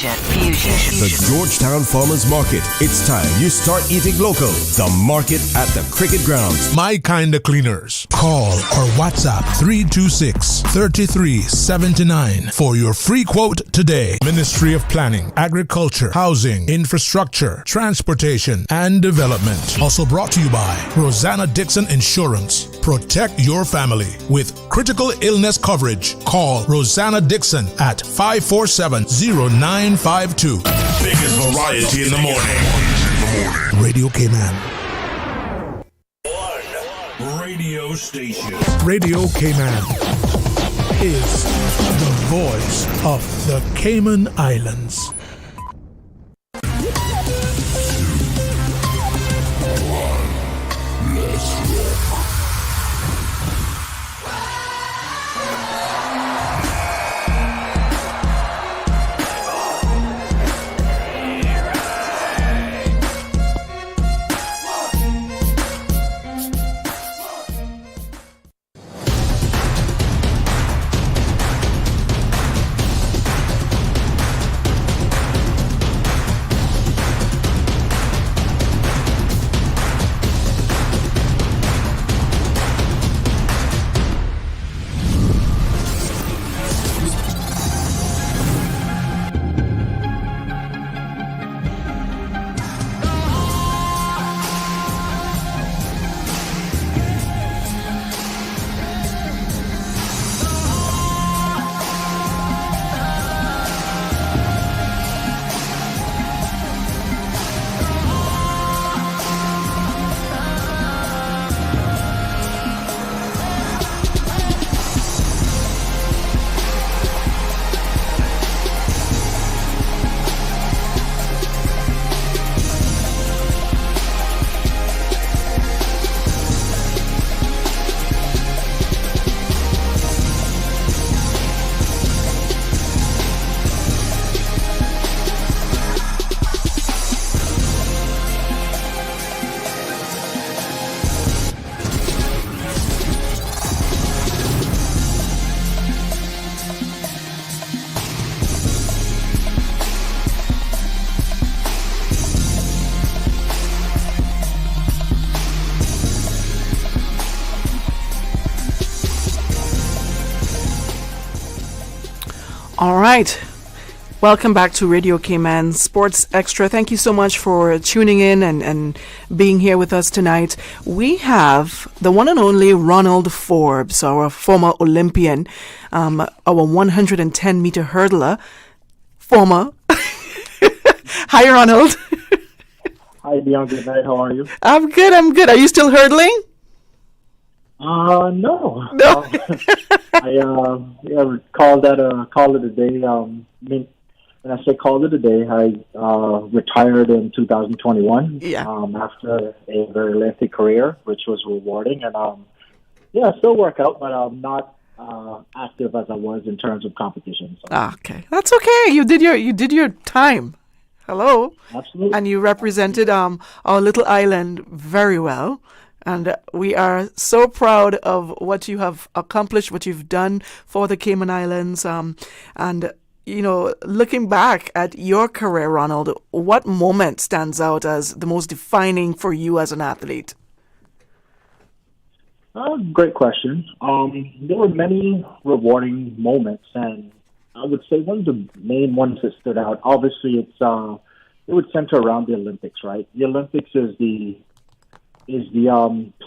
The Georgetown Farmers Market. It's time you start eating local. The market at the Cricket Grounds. My Kinda Cleaners. Call or WhatsApp 326-3379 for your free quote today. Ministry of Planning, Agriculture, Housing, Infrastructure, Transportation, and Development. Also brought to you by Rosanna Dixon Insurance. Protect your family with critical illness coverage. Call Rosanna Dixon at 547-0952. Biggest variety in the morning. morning. Radio Cayman. Radio station. Radio Cayman is the voice of the Cayman Islands. All right. Welcome back to Radio Cayman Sports Extra. Thank you so much for tuning in and being here with us tonight. We have the one and only Ronald Forbes, our former Olympian, our 110-meter hurdler, former. Hi, Ronald. Hi, Dionne. Good night. How are you? I'm good. Are you still hurdling? No. I call it a day. When I say call it a day, I retired in 2021. Yeah. After a very lengthy career, which was rewarding, and I still work out, but I'm not active as I was in terms of competition. So. Okay, that's okay. You did your time. Hello. Absolutely. And you represented our little island very well. And we are so proud of what you have accomplished, what you've done for the Cayman Islands. And, looking back at your career, Ronald, what moment stands out as the most defining for you as an athlete? Great question. There were many rewarding moments, and I would say one of the main ones that stood out, obviously, it would center around the Olympics, right? The Olympics is the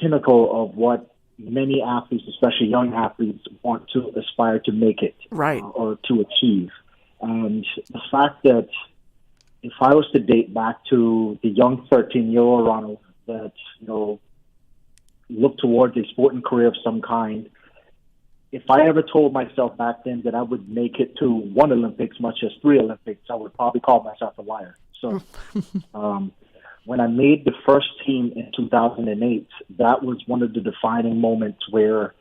pinnacle of what many athletes, especially young athletes, want to aspire to make it, right, or to achieve. And the fact that if I was to date back to the young 13-year-old Ronald that looked towards a sporting career of some kind, if I ever told myself back then that I would make it to one Olympics, much as 3 Olympics, I would probably call myself a liar. So. When I made the first team in 2008, that was one of the defining moments where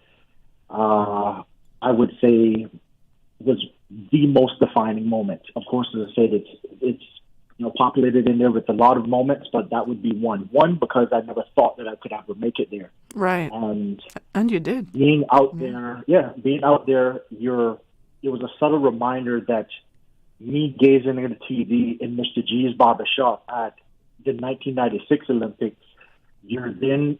I would say was the most defining moment. Of course, as I said, it's populated in there with a lot of moments, but that would be one. One, because I never thought that I could ever make it there. Right. And you did. Being out there, it was a subtle reminder that me gazing at the TV in Mr. G's barbershop at the 1996 Olympics, you're then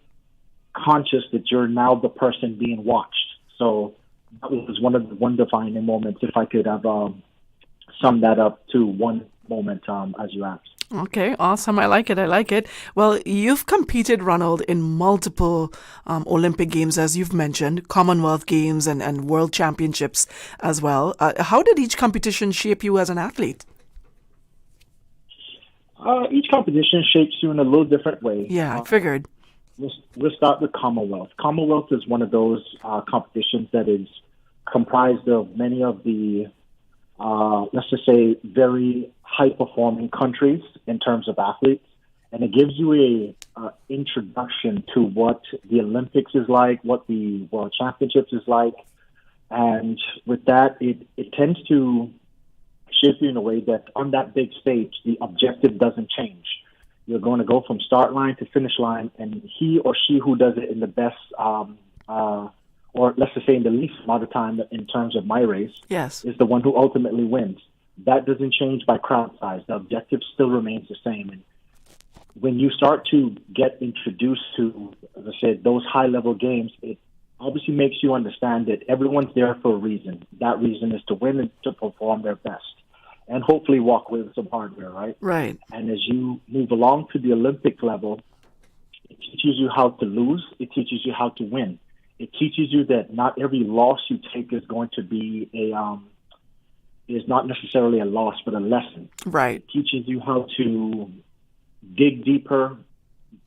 conscious that you're now the person being watched. So that was one defining moments, if I could have summed that up to one moment, as you asked. Okay, awesome. I like it. Well, you've competed, Ronald, in multiple Olympic Games, as you've mentioned, Commonwealth Games and World Championships as well. How did each competition shape you as an athlete? Each competition shapes you in a little different way. Yeah, I figured. We'll start with Commonwealth. Commonwealth is one of those competitions that is comprised of many of the, let's just say, very high-performing countries in terms of athletes. And it gives you a introduction to what the Olympics is like, what the World Championships is like. And with that, it tends to shape you in a way that on that big stage, the objective doesn't change. You're going to go from start line to finish line, and he or she who does it in the best, or let's just say in the least amount of time in terms of my race, yes, is the one who ultimately wins. That doesn't change by crowd size. The objective still remains the same. And when you start to get introduced to, as I said, those high-level games, it obviously makes you understand that everyone's there for a reason. That reason is to win and to perform their best, and hopefully walk away with some hardware, right? Right. And as you move along to the Olympic level, it teaches you how to lose. It teaches you how to win. It teaches you that not every loss you take is going to be is not necessarily a loss, but a lesson. Right. It teaches you how to dig deeper,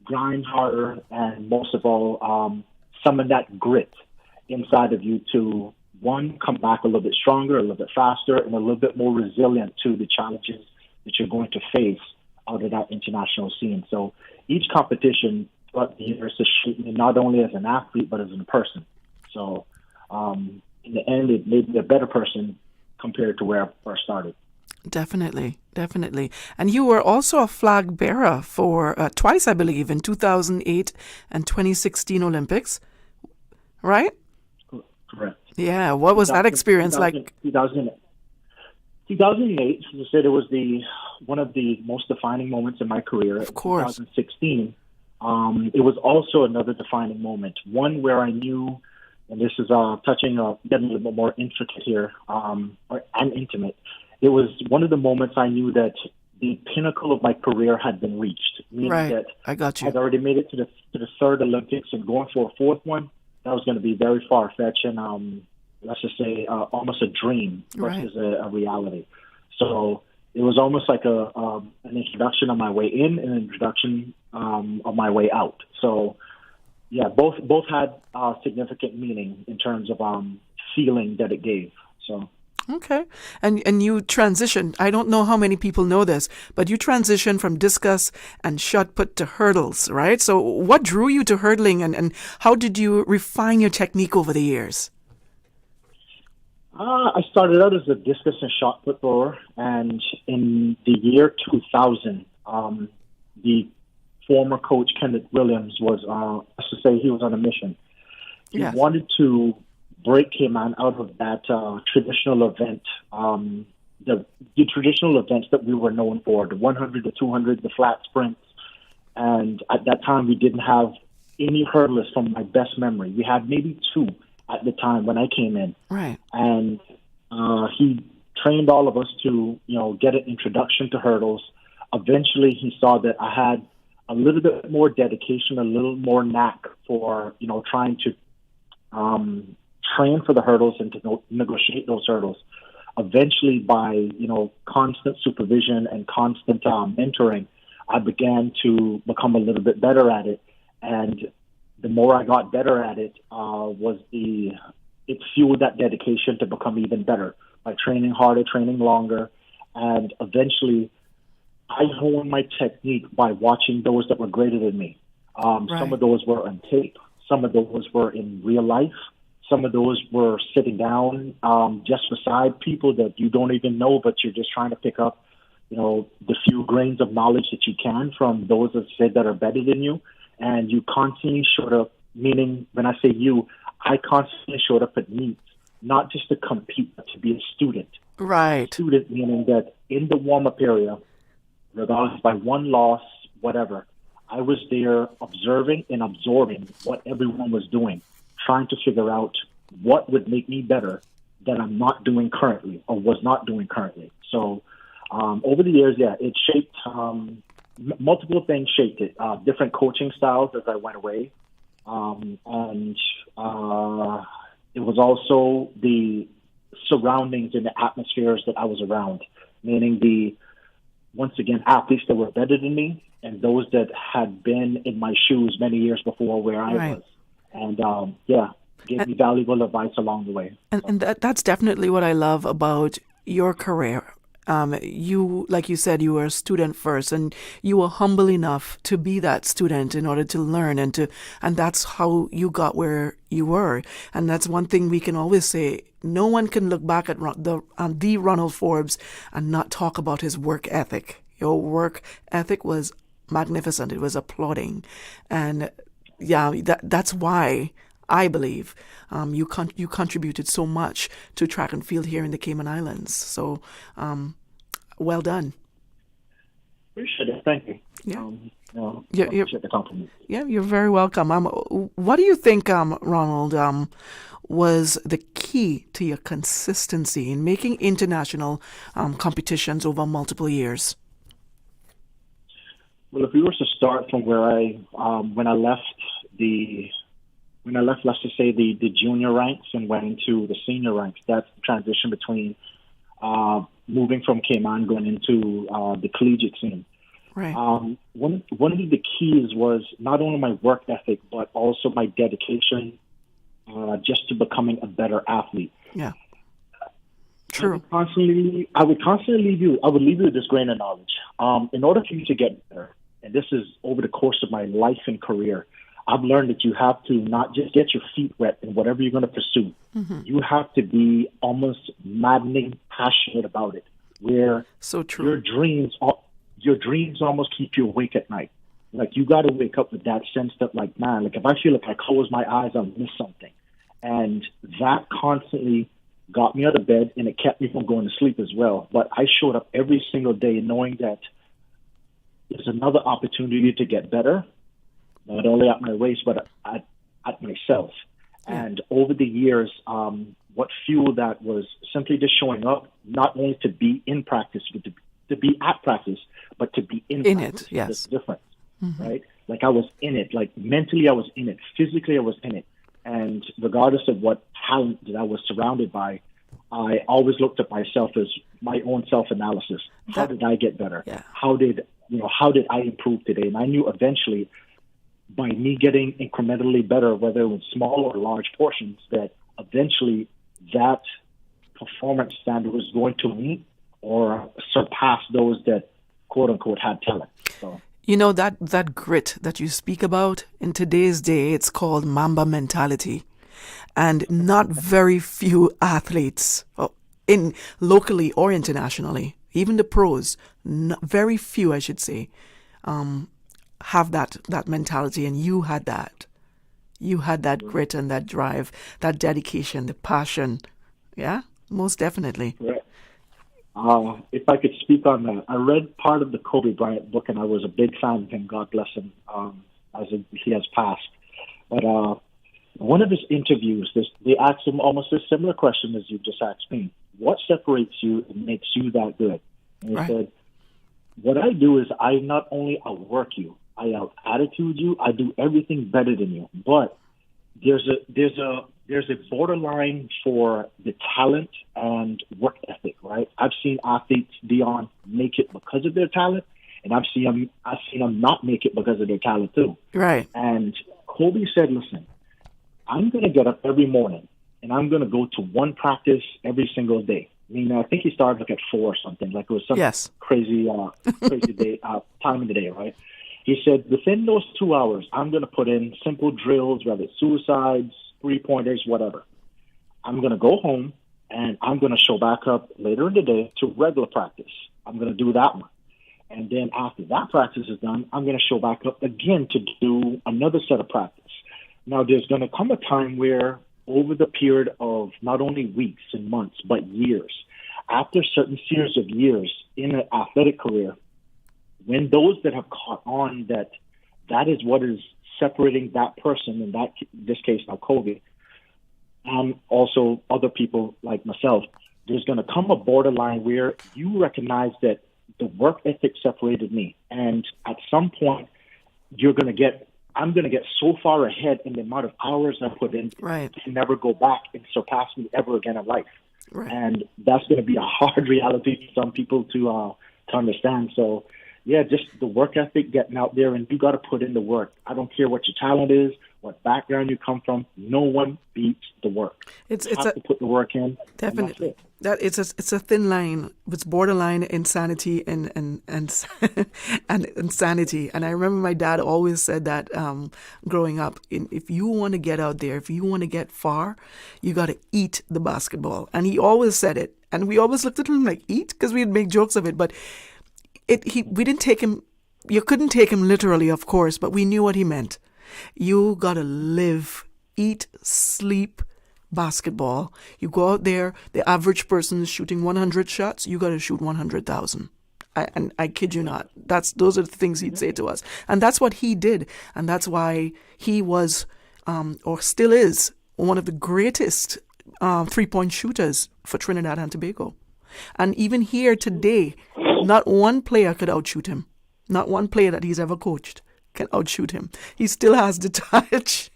grind harder, and most of all, summon that grit inside of you to, one, come back a little bit stronger, a little bit faster, and a little bit more resilient to the challenges that you're going to face out of that international scene. So each competition throughout the years has shaped me not only as an athlete, but as a person. So in the end, it made me a better person compared to where I first started. Definitely. And you were also a flag bearer for twice, I believe, in 2008 and 2016 Olympics, right? Correct. Yeah, what was that experience like? 2008, as I said, it was one of the most defining moments in my career. Of course. 2016, it was also another defining moment, one where I knew, and this is getting a little bit more intricate here, and intimate. It was one of the moments I knew that the pinnacle of my career had been reached. Meaning right. that I got you. I'd already made it to the third Olympics, and going for a fourth one, that was going to be very far-fetched and, let's just say, almost a dream versus a reality. So it was almost like an introduction on my way in and an introduction on my way out. So, yeah, both had significant meaning in terms of feeling that it gave. So. Okay. And you transitioned. I don't know how many people know this, but you transitioned from discus and shot put to hurdles, right? So what drew you to hurdling and how did you refine your technique over the years? I started out as a discus and shot put thrower, and in the year 2000, the former coach, Kenneth Williams, was, let's just say he was on a mission. He wanted to break Cayman out of that traditional event, the traditional events that we were known for, the 100, the 200, the flat sprints. And at that time, we didn't have any hurdlers from my best memory. We had maybe two at the time when I came in. Right. And he trained all of us to, get an introduction to hurdles. Eventually, he saw that I had a little bit more dedication, a little more knack for, trying to train for the hurdles and to negotiate those hurdles. Eventually, by constant supervision and constant mentoring, I began to become a little bit better at it. And the more I got better at it, it fueled that dedication to become even better by training harder, training longer, and eventually I honed my technique by watching those that were greater than me. Some of those were on tape, some of those were in real life. Some of those were sitting down just beside people that you don't even know, but you're just trying to pick up, the few grains of knowledge that you can from those that are better than you. And you constantly showed up, meaning when I say you, I constantly showed up at meets, not just to compete, but to be a student. Right. Student meaning that in the warm-up area, regardless by one loss, whatever, I was there observing and absorbing what everyone was doing, trying to figure out what would make me better that I'm not doing currently or was not doing currently. So over the years, it shaped, multiple things shaped it, different coaching styles as I went away. And it was also the surroundings and the atmospheres that I was around, meaning the once again, athletes that were better than me and those that had been in my shoes many years before where I was. And, gave me valuable advice along the way. And that's definitely what I love about your career. You, like you said, you were a student first, and you were humble enough to be that student in order to learn, and that's how you got where you were. And that's one thing we can always say: no one can look back at the Ronald Forbes and not talk about his work ethic. Your work ethic was magnificent. It was applauding, and that's why I believe you contributed so much to track and field here in the Cayman Islands. So, well done. Appreciate it. Thank you. Yeah. Appreciate the compliment. Yeah, you're very welcome. What do you think, Ronald, was the key to your consistency in making international competitions over multiple years? Well, if we were to start from where when I left, let's just say the junior ranks and went into the senior ranks, that's the transition between moving from Cayman going into the collegiate scene. Right. One of the keys was not only my work ethic, but also my dedication just to becoming a better athlete. Yeah. True. I would constantly leave you with this grain of knowledge. In order for you to get better, and this is over the course of my life and career, I've learned that you have to not just get your feet wet in whatever you're going to pursue. Mm-hmm. You have to be almost maddening passionate about it, where so true. Your dreams almost keep you awake at night. Like, you got to wake up with that sense that, like, man, like, if I feel like I close my eyes, I'll miss something. And that constantly got me out of bed, and it kept me from going to sleep as well. But I showed up every single day knowing that there's another opportunity to get better, not only at my race, but at myself. And over the years, what fueled that was simply just showing up, not only to be in practice, but to be at practice, but to be in practice. It, yes. There's a difference, right? Like, I was in it. Like, mentally, I was in it. Physically, I was in it. And regardless of what talent that I was surrounded by, I always looked at myself as my own self-analysis. How did I get better? Yeah. How did I improve today? And I knew eventually, by me getting incrementally better, whether it was small or large portions, that eventually that performance standard was going to meet or surpass those that, quote unquote, had talent. So, you know, that grit that you speak about, in today's day, it's called Mamba mentality. And not very few athletes, locally or internationally, even the pros, very few, I should say, have that mentality. And you had that. You had that grit and that drive, that dedication, the passion. Yeah, most definitely. Right. If I could speak on that, I read part of the Kobe Bryant book, and I was a big fan of him. God bless him, as he has passed. But one of his interviews, they asked him almost a similar question as you just asked me. What separates you and makes you that good? And he said, what I do is I not only outwork you, I out-attitude you, I do everything better than you. But there's a borderline for the talent and work ethic, right? I've seen athletes, Dionne, make it because of their talent, and I've seen them not make it because of their talent too. Right. And Kobe said, listen, I'm going to get up every morning, and I'm going to go to one practice every single day. I mean, I think he started like at 4 or something, like it was some crazy day, time in the day, right? He said, within those 2 hours, I'm going to put in simple drills, whether it's suicides, 3-pointers, whatever. I'm going to go home, and I'm going to show back up later in the day to regular practice. I'm going to do that one. And then after that practice is done, I'm going to show back up again to do another set of practice. Now, there's going to come a time where over the period of not only weeks and months, but years, after a certain series of years in an athletic career, when those that have caught on that is what is separating that person, in this case now Kobe, and also other people like myself, there's going to come a borderline where you recognize that the work ethic separated me. And at some point, I'm going to get so far ahead in the amount of hours I put in to never go back and surpass me ever again in life. Right. And that's going to be a hard reality for some people to to understand. So, yeah, just the work ethic, getting out there, and you got to put in the work. I don't care what your talent is, what background you come from. No one beats the work. You have to put the work in. Definitely. It's a thin line. It's borderline insanity and insanity. And I remember my dad always said that growing up, if you want to get out there, if you want to get far, you got to eat the basketball. And he always said it. And we always looked at him like, eat? Because we'd make jokes of it. But we didn't take him, you couldn't take him literally, of course, but we knew what he meant. You got to live, eat, sleep, basketball. You go out there, the average person is shooting 100 shots, you got to shoot 100,000. And I kid you not. Those are the things he'd say to us. And that's what he did. And that's why he was, or still is, one of the greatest three-point shooters for Trinidad and Tobago. And even here today, not one player could outshoot him. Not one player that he's ever coached can outshoot him. He still has the touch.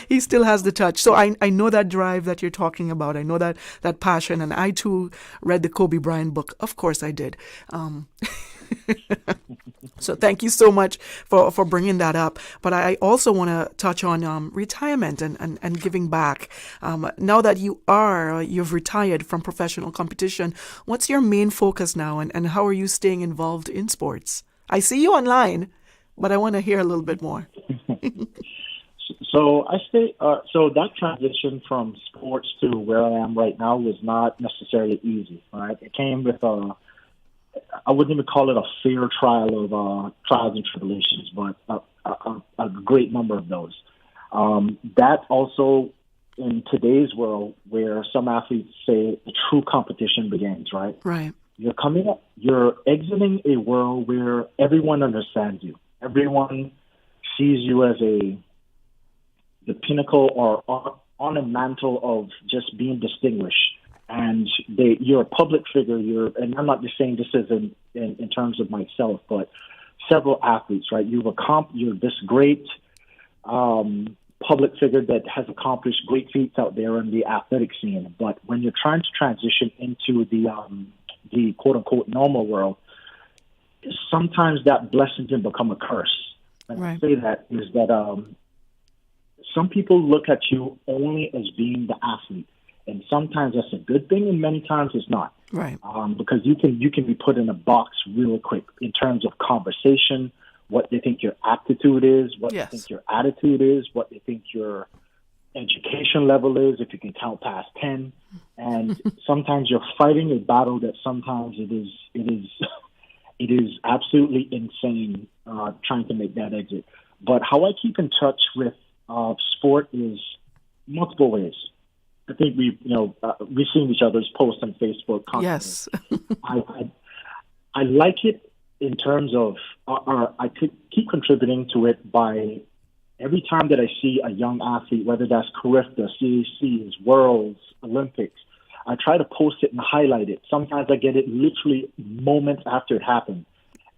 He still has the touch. So I know that drive that you're talking about. I know that passion. And I, too, read the Kobe Bryant book. Of course I did. So thank you so much for bringing that up. But I also want to touch on retirement and giving back. Now that you've retired from professional competition, what's your main focus now, and how are you staying involved in sports? I see you online, but I want to hear a little bit more. So so that transition from sports to where I am right now was not necessarily easy. Right, it came with I wouldn't even call it a fair trial of trials and tribulations, but a great number of those. That also, in today's world, where some athletes say the true competition begins, right? Right. You're exiting a world where everyone understands you. Everyone sees you as the pinnacle or on a mantle of just being distinguished. And you're a public figure. And I'm not just saying this as in terms of myself, but several athletes, right? You're this great public figure that has accomplished great feats out there in the athletic scene. But when you're trying to transition into the quote unquote normal world, sometimes that blessing can become a curse. And right. I say that is that some people look at you only as being the athlete. And sometimes that's a good thing, and many times it's not. Right. Because you can be put in a box real quick in terms of conversation, what they think your aptitude is, what they think your attitude is, what they think your education level is, if you can count past 10. And sometimes you're fighting a battle that sometimes it is absolutely insane trying to make that exit. But how I keep in touch with sport is multiple ways. I think we've seen each other's posts on Facebook constantly. Yes. I like it in terms of, I could keep contributing to it by every time that I see a young athlete, whether that's Carifta, CACs, Worlds, Olympics, I try to post it and highlight it. Sometimes I get it literally moments after it happened.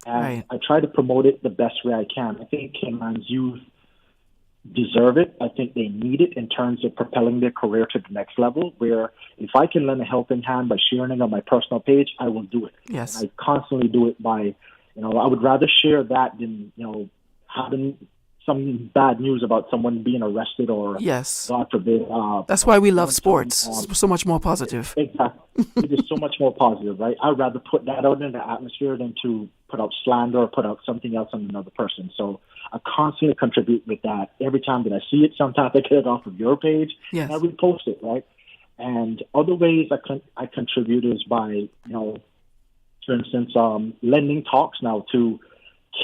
And I try to promote it the best way I can. I think Cayman's youth deserve it. I think they need it in terms of propelling their career to the next level, where if I can lend a helping hand by sharing it on my personal page, I will do it. Yes. And I constantly do it by, I would rather share that than, having some bad news about someone being arrested or, God forbid. That's why we love sports. It's so much more positive. Exactly. It is so much more positive, right? I'd rather put that out in the atmosphere than to put out slander or put out something else on another person. So I constantly contribute with that. Every time that I see it, sometimes I get it off of your page and I repost it, right? And other ways I contribute is by, for instance, lending talks now to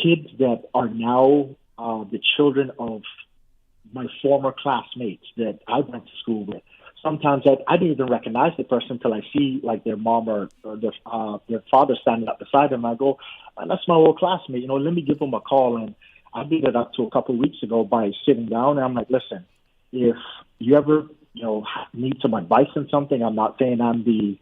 kids that are now the children of my former classmates that I went to school with. Sometimes I didn't even recognize the person until I see like their mom or their father standing up beside them. I go, that's my old classmate. Let me give them a call. And I did it up to a couple of weeks ago by sitting down. And I'm like, listen, if you ever need some advice on something, I'm not saying I'm the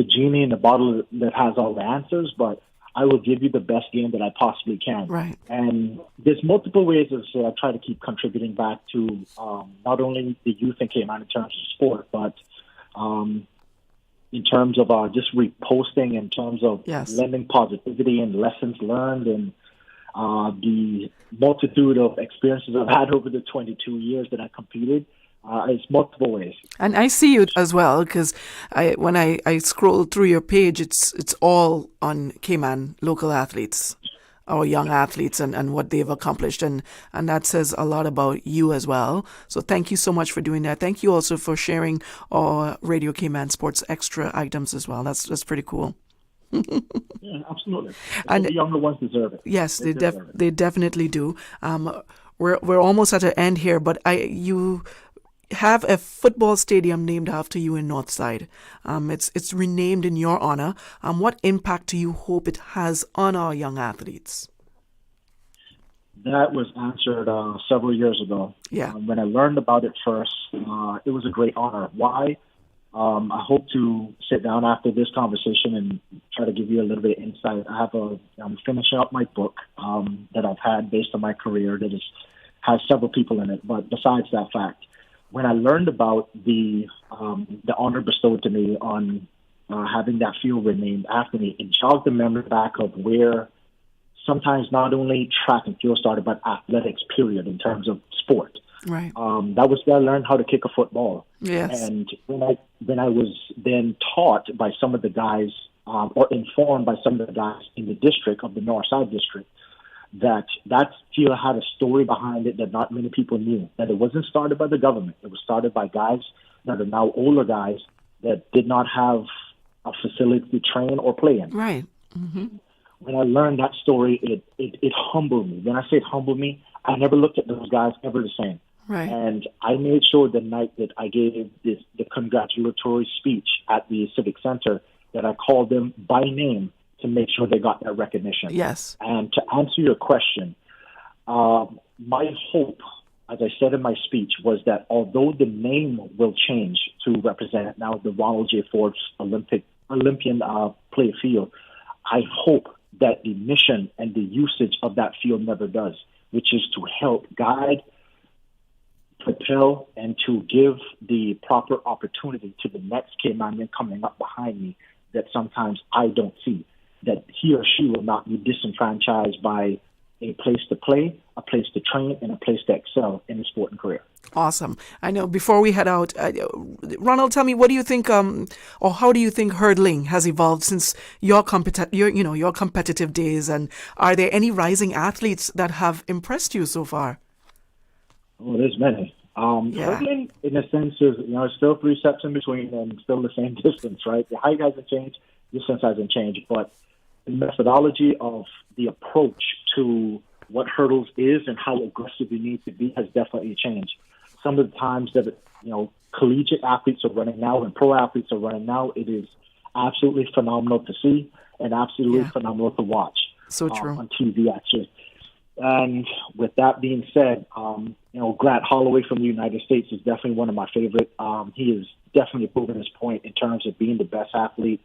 genie in the bottle that has all the answers, but I will give you the best game that I possibly can. Right. And there's multiple ways as I try to keep contributing back to not only the youth in Cayman in terms of sport, but in terms of just reposting, in terms of lending positivity and lessons learned, and the multitude of experiences I've had over the 22 years that I competed. It's multiple ways. And I see you as well, because when I scroll through your page, it's all on Cayman local athletes or young athletes and what they've accomplished. And that says a lot about you as well. So thank you so much for doing that. Thank you also for sharing our Radio Cayman Sports Extra items as well. That's pretty cool. Yeah, absolutely. And the younger ones deserve it. Yes, they definitely do. We're almost at an end here, but you have a football stadium named after you in Northside. It's renamed in your honor. What impact do you hope it has on our young athletes? That was answered several years ago. Yeah. When I learned about it first, it was a great honor. Why? I hope to sit down after this conversation and try to give you a little bit of insight. I'm finishing up my book that I've had based on my career that has several people in it. But besides that fact, when I learned about the honor bestowed to me on having that field renamed after me, it jogged the memory back of where sometimes not only track and field started, but athletics, period, in terms of sport. Right. That was where I learned how to kick a football. Yes. And when I was then taught by some of the guys, or informed by some of the guys in the district of the Northside district, that field had a story behind it that not many people knew. That it wasn't started by the government. It was started by guys that are now older guys that did not have a facility to train or play in. Right. Mm-hmm. When I learned that story, it humbled me. When I say it humbled me, I never looked at those guys ever the same. Right. And I made sure the night that I gave the congratulatory speech at the Civic Center that I called them by name to make sure they got that recognition. Yes. And to answer your question, my hope, as I said in my speech, was that although the name will change to represent now the Ronald J. Forbes Olympian play field, I hope that the mission and the usage of that field never does, which is to help guide, propel, and to give the proper opportunity to the next Caymanian coming up behind me that sometimes I don't see, that he or she will not be disenfranchised by a place to play, a place to train, and a place to excel in the sport and career. Awesome. I know before we head out, Ronald, tell me, what do you think, or how do you think hurdling has evolved since your competitive days, and are there any rising athletes that have impressed you so far? Oh, there's many. Hurdling, in a sense, is it's still 3 steps in between and still the same distance, right? The height hasn't changed, distance hasn't changed, but the methodology of the approach to what hurdles is and how aggressive you need to be has definitely changed. Some of the times that collegiate athletes are running now and pro athletes are running now, it is absolutely phenomenal to see and absolutely phenomenal to watch. So true. On TV, actually. And with that being said, Grant Holloway from the United States is definitely one of my favorite. He has definitely proven his point in terms of being the best athlete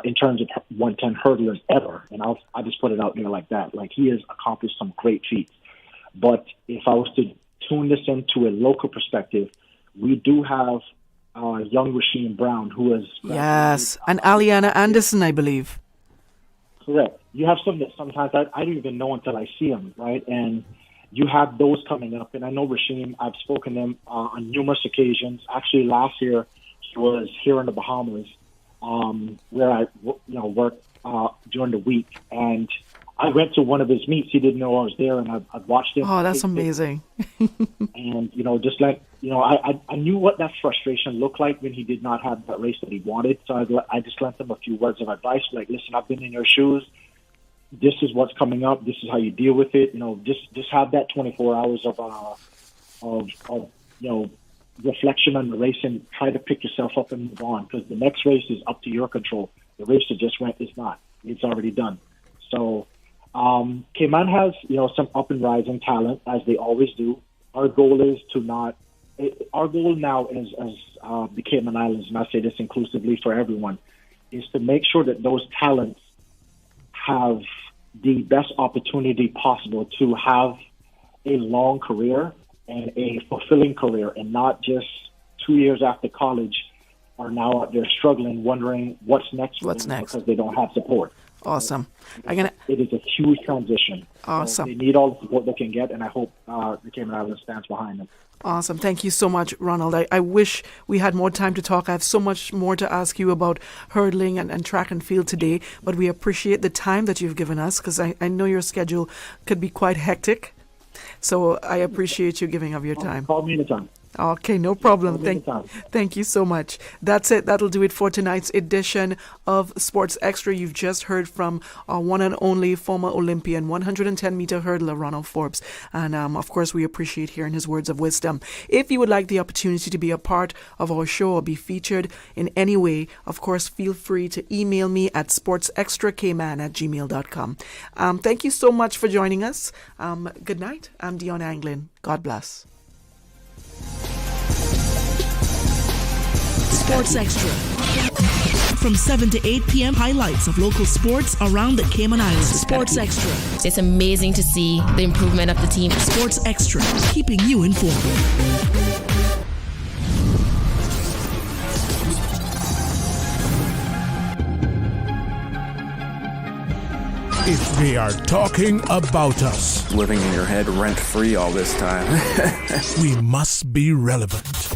in terms of 110 hurdlers ever. And I'll just put it out there like that. Like, he has accomplished some great feats. But if I was to tune this into a local perspective, we do have young Rasheem Brown, who is... Yes, and Aliana Anderson, I believe. Correct. You have some that sometimes I don't even know until I see them, right? And you have those coming up. And I know Rasheem, I've spoken to him on numerous occasions. Actually, last year, he was here in the Bahamas, where I worked during the week. And I went to one of his meets. He didn't know I was there, and I watched him. Oh, that's amazing. And, just like, I knew what that frustration looked like when he did not have that race that he wanted. So I just lent him a few words of advice, like, listen, I've been in your shoes. This is what's coming up. This is how you deal with it. Just have that 24 hours of reflection on the race and try to pick yourself up and move on, because the next race is up to your control. The race that just went is not. It's already done. So Cayman has, some up and rising talent, as they always do. Our goal is our goal now is, as the Cayman Islands, and I say this inclusively for everyone, is to make sure that those talents have the best opportunity possible to have a long career and a fulfilling career, and not just 2 years after college are now out there struggling, wondering what's next. Because they don't have support. Awesome. It is a huge transition. Awesome. So they need all the support they can get, and I hope the Cayman Islands stands behind them. Awesome. Thank you so much, Ronald. I wish we had more time to talk. I have so much more to ask you about hurdling and track and field today, but we appreciate the time that you've given us because I know your schedule could be quite hectic. So I appreciate you giving up your time. Call me anytime. Okay, no problem. Thank you so much. That's it. That'll do it for tonight's edition of Sports Extra. You've just heard from our one and only former Olympian 110-meter hurdler Ronald Forbes. And of course, we appreciate hearing his words of wisdom. If you would like the opportunity to be a part of our show or be featured in any way, of course, feel free to email me at sportsextrakman@gmail.com. Thank you so much for joining us. Good night. I'm Dionne Anglin. God bless. Sports Extra. From 7 to 8 p.m., highlights of local sports around the Cayman Islands. Sports Extra. It's amazing to see the improvement of the team. Sports Extra, keeping you informed. If they are talking about us, living in your head rent-free all this time, we must be relevant.